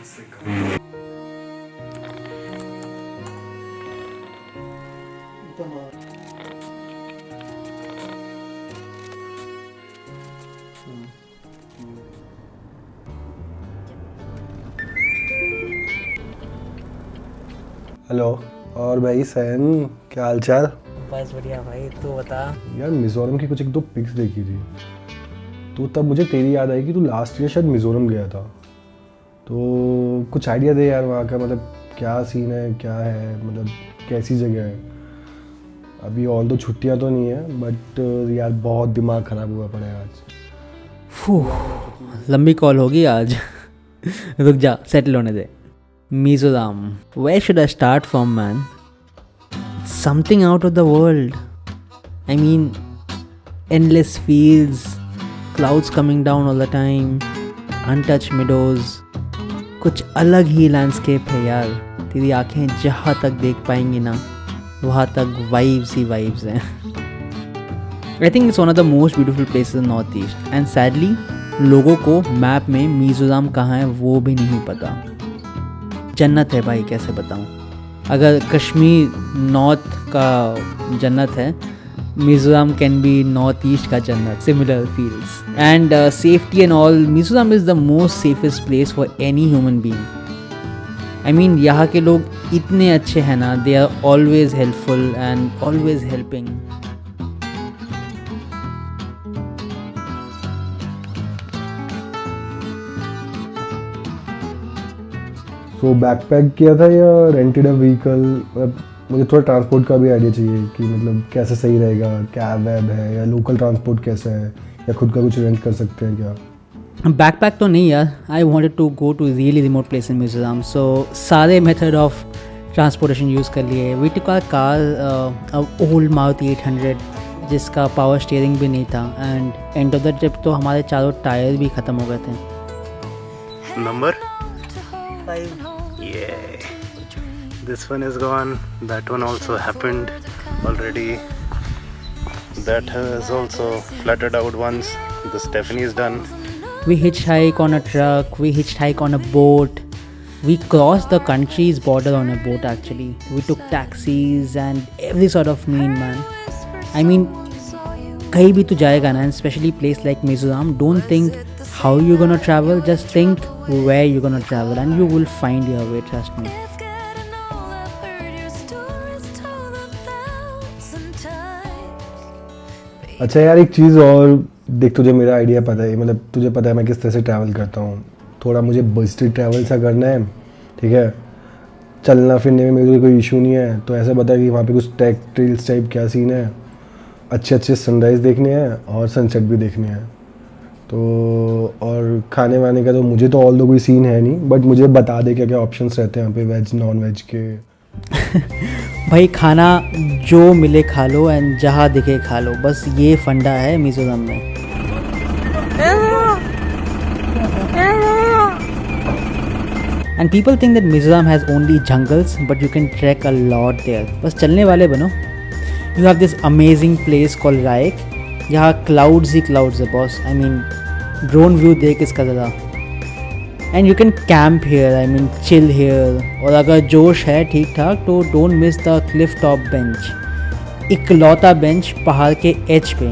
Hello. और भाई San, क्या हाल चाल? बस बढ़िया भाई, तू बता। यार मिज़ोरम की कुछ एक दो पिक्स देखी थी, तो तब मुझे तेरी याद आई कि तू लास्ट ईयर शायद मिज़ोरम गया था। तो कुछ आइडिया दे यार वहाँ का, मतलब क्या सीन है, क्या है, मतलब कैसी जगह है। अभी ऑल तो छुट्टियाँ तो नहीं है, बट यार बहुत दिमाग ख़राब हुआ पड़ा है आज। लंबी कॉल होगी आज। रुक जा, सेटल होने दे। Mizoram, where should I start from, man? Something out of the world. I mean, endless fields, clouds coming down all the time, untouched meadows. कुछ अलग ही लैंडस्केप है यार। तेरी आंखें जहाँ तक देख पाएंगी ना, वहाँ तक वाइब्स ही वाइब्स हैं। I think it's one of the most beautiful places in North East. And sadly, लोगों को मैप में मिजोरम कहाँ है वो भी नहीं पता। जन्नत है भाई, कैसे बताऊँ। अगर कश्मीर नॉर्थ का जन्नत है, Mizoram can be north east का जन्नत। Similar feels and safety and all. Mizoram is the most safest place for any human being. I mean यहाँ के लोग इतने अच्छे हैं ना, they are always helpful and always helping. तो बैकपैक किया था या रेंटेड अ व्हीकल? मतलब मुझे थोड़ा ट्रांसपोर्ट का भी आइडिया चाहिए कि मतलब कैसे सही रहेगा। कैब वैब है या लोकल ट्रांसपोर्ट कैसा है, या खुद का कुछ रेंट कर सकते हैं क्या? बैकपैक तो नहीं यार। I wanted to go to really remote place in Mizoram, so सारे मेथड ऑफ ट्रांसपोर्टेशन यूज़ कर लिए। We took a car, old Maruti 800, जिसका पावर स्टीयरिंग भी नहीं था। And end of the trip तो हमारे चारों टायर भी ख़त्म हो गए थे। Number? 5। Yeah. This one is gone. That one also happened already. That has also fluttered out once. The Stephanie is done. We hitchhike on a truck, we hitchhike on a boat. We crossed the country's border on a boat actually. We took taxis and every sort of mean, man. I mean, कहीं भी तू जाएगा ना, and especially place like Mizoram, don't think how you're gonna travel, just think where you're gonna travel and you will find your way, trust me. अच्छा यार, एक चीज़ और देख, तुझे मेरा आइडिया पता है, मतलब तुझे पता है मैं किस तरह से ट्रैवल करता हूँ। थोड़ा मुझे बस्टेड ट्रैवल सा करना है, ठीक है। चलना फिरने में मेरे कोई इशू नहीं है। तो ऐसा बता कि वहाँ पे कुछ ट्रैक ट्रेल्स टाइप क्या सीन है। अच्छे अच्छे सनराइज़ देखने हैं और सनसेट भी देखने हैं। तो और खाने वाने का तो मुझे तो ऑल दो कोई सीन है नहीं, बट मुझे बता दे क्या क्या ऑप्शंस रहते हैं यहाँ पे, वेज नॉन वेज के। भाई खाना जो मिले खा लो एंड जहाँ दिखे खा लो, बस ये फंडा है मिजोरम में। And people think that Mizoram has only jungles, but you can trek a lot there. बस चलने वाले बनो। You have this amazing place called Reiek. यहाँ क्लाउड्स ही क्लाउड्स है boss. I mean drone view देख इसका ज़्यादा। And you can camp here, I mean chill here. और अगर जोश है ठीक ठाक तो don't miss the cliff top bench. इकलौता बेंच पहाड़ के एज पे,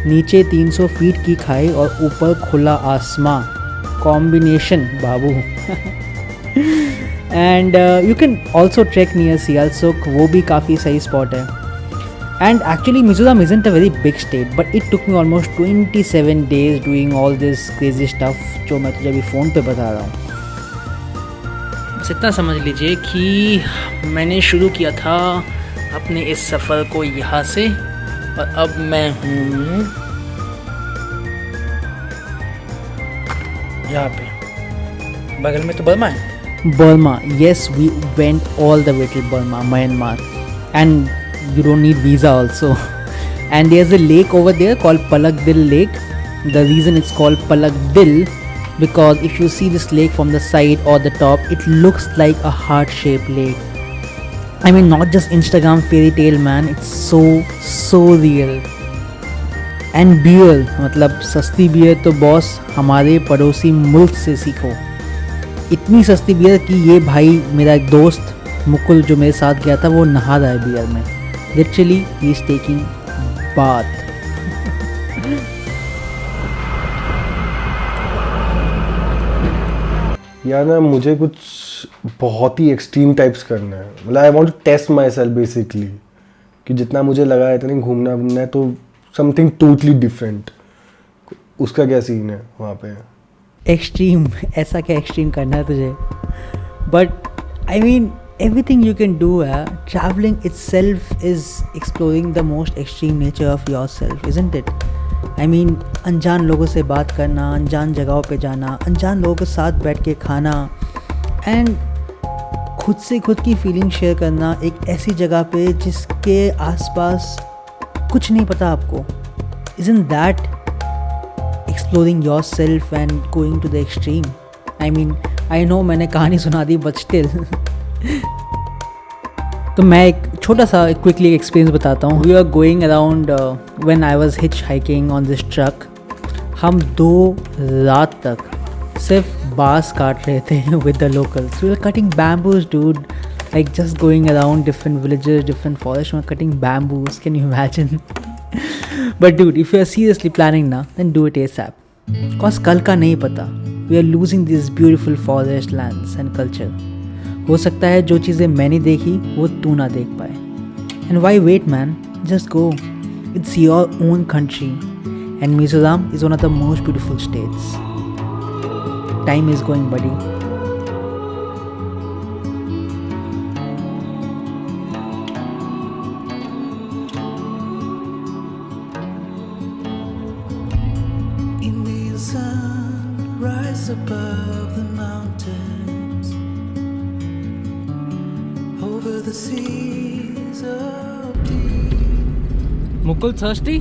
नीचे 300 फीट की खाई और ऊपर खुला आसमां। कॉम्बिनेशन बाबू। And you can also trek near Sialsuk, वो भी काफ़ी सही स्पॉट है। And actually Mizoram isn't a very big state, but it took me almost 27 days doing all this crazy stuff जो मैं तुझे अभी फ़ोन पे बता रहा हूँ। बस इतना समझ लीजिए कि मैंने शुरू किया था अपने इस सफ़र को यहाँ से, और अब मैं हूँ यहाँ पे। बगल में तो बर्मा है। Burma, yes, we went all the way to Burma, Myanmar, and you don't need visa also. And there's a lake over there called Palakdil Lake. The reason it's called Palakdil, because if you see this lake from the side or the top, it looks like a heart-shaped lake. I mean, not just Instagram fairy tale, man. It's so real. And beer, मतलब सस्ती beer तो boss हमारे पड़ोसी मुल्क से सीखो। इतनी सस्ती बियर कि ये भाई मेरा एक दोस्त मुकुल जो मेरे साथ गया था वो नहा रहा है बियर में. Literally he is taking bath. यार ना मुझे कुछ बहुत ही एक्सट्रीम टाइप्स करना है. मतलब I want to test myself basically, कि जितना मुझे लगा है इतना घूमना घूमना है तो समथिंग टोटली डिफरेंट. उसका क्या सीन है वहाँ पे? एक्सट्रीम, ऐसा क्या एक्सट्रीम करना है तुझे? But I mean everything you can do. Traveling itself is exploring the most extreme nature of yourself, isn't it? I mean, अनजान लोगों से बात करना, अनजान जगहों पे जाना, अनजान लोगों के साथ बैठ के खाना एंड खुद से खुद की फीलिंग शेयर करना एक ऐसी जगह पे जिसके आसपास कुछ नहीं पता आपको. Isn't that exploring yourself and going to the extreme? I mean, I know मैंने कहानी सुना दी but still. तो मैं एक छोटा सा क्विकली एक्सपीरियंस बताता हूँ. We are going around when I was hitchhiking on this truck. हम 2 रात तक सिर्फ बांस काट रहे थे with the locals. We are cutting bamboos dude, like just going around different villages, different forest. We are cutting bamboos. Can you imagine? But dude, if you are seriously planning ना, then do it ASAP. Because कल का नहीं पता. We are losing this beautiful forest lands and culture. हो सकता है जो चीज़ें मैंने देखी वो तू ना देख पाए. And why wait man, just go. It's your own country and Mizoram is one of the most beautiful states. Time is going buddy. Indian sun rise above the mountains, over the seas of deep. Mukul thirsty?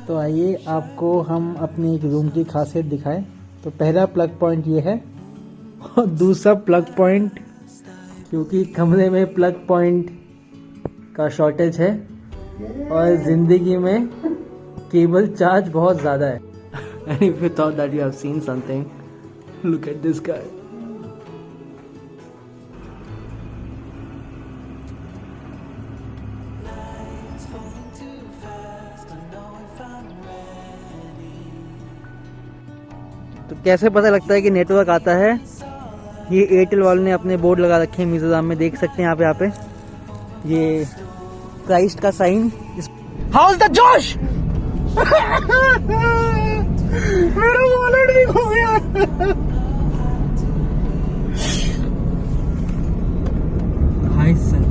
तो आइए आपको हम अपने एक room की खासियत दिखाएं. तो पहला प्लग पॉइंट ये है और दूसरा प्लग पॉइंट, क्योंकि कमरे में प्लग पॉइंट का शॉर्टेज है और ज़िंदगी में केबल चार्ज बहुत ज़्यादा है. And if you thought that you have seen something, look at this guy. तो कैसे पता लगता है कि नेटवर्क आता है? ये एयरटेल वालों ने अपने बोर्ड लगा रखे हैं मिजोरम में, देख सकते हैं यहाँ पे ये क्राइस्ट का साइन. हाउ इज द जोश? मेरा वॉलेट भी खो गया. Hi sir.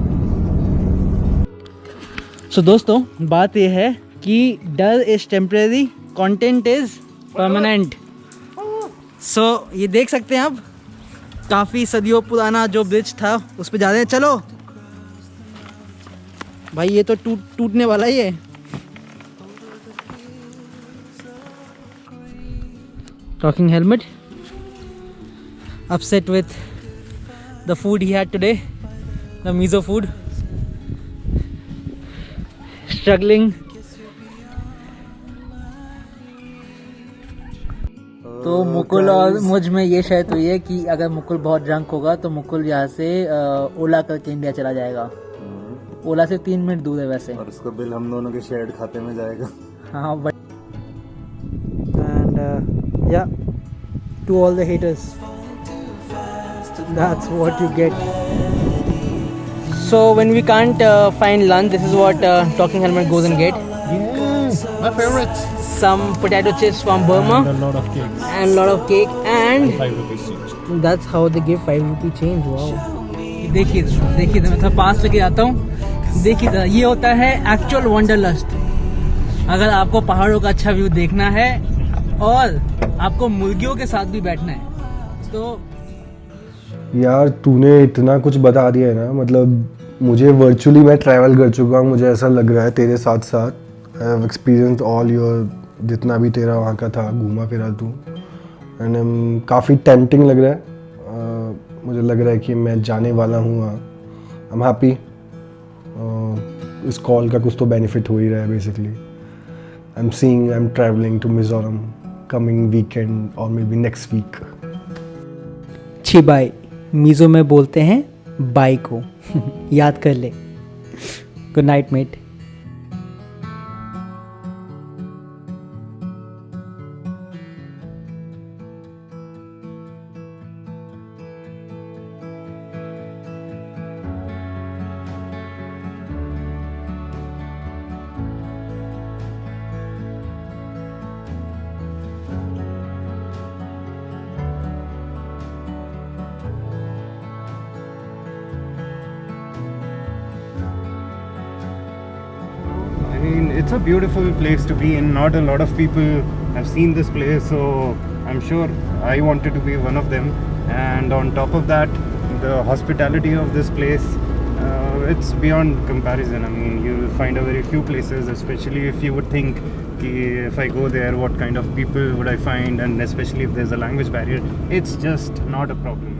सो दोस्तों, बात ये है कि डर is temporary, content is permanent. So ये देख सकते हैं आप, काफ़ी सदियों पुराना जो ब्रिज था उस पर जा रहे हैं. चलो भाई, ये तो टूटने वाला ही है. Talking helmet, upset with the food he had today, the miso food, struggling. तो मुकुल और मुझ में ये शायद हुई है कि अगर मुकुल बहुत ड्रंक होगा तो मुकुल यहाँ से ओला करके इंडिया चला जाएगा. ओला से 3 मिनट दूर है वैसे, और उसका बिल हम दोनों के शेयर्ड खाते में जाएगा. हाँ. But and yeah, to all the haters, that's what you get. So when we can't find lunch, this is what Talking Helmet goes and get. Yes, my favorite. Some potato chips from Burma And a lot of cakes. and lot of cake, and 5 rupees change. that's how they give 5 rupee change. Wow. देखिए देखिए, मैं थोड़ा पास लेके जाता हूँ. देखिए, ये होता है एक्चुअल वंडरलस्ट. अगर आपको पहाड़ों का अच्छा व्यू देखना है और आपको मुर्गियों के साथ भी बैठना है तो यार तूने इतना कुछ बता दिया है ना. मतलब मुझे वर्चुअली मैं ट्रैवल कर चुका हूँ, मुझे ऐसा लग रहा है तेरे साथ साथ. I have experience all your, जितना भी तेरा वहाँ का था घूमा फिरा तू. एंड काफ़ी टेम्पटिंग लग रहा है. मुझे लग रहा है कि मैं जाने वाला हूँ वहाँ. I am happy. इस कॉल का कुछ तो बेनिफिट हो ही रहा है basically. I am travelling to Mizoram. coming weekend or maybe next week. चिबाई मीज़ो में बोलते हैं बाई को. याद कर ले. Good night mate. I mean, it's a beautiful place to be in. Not a lot of people have seen this place, so I'm sure I wanted to be one of them. And on top of that, the hospitality of this place, it's beyond comparison. I mean, you'll find a very few places, especially if you would think ki if I go there, what kind of people would I find, and especially if there's a language barrier, it's just not a problem.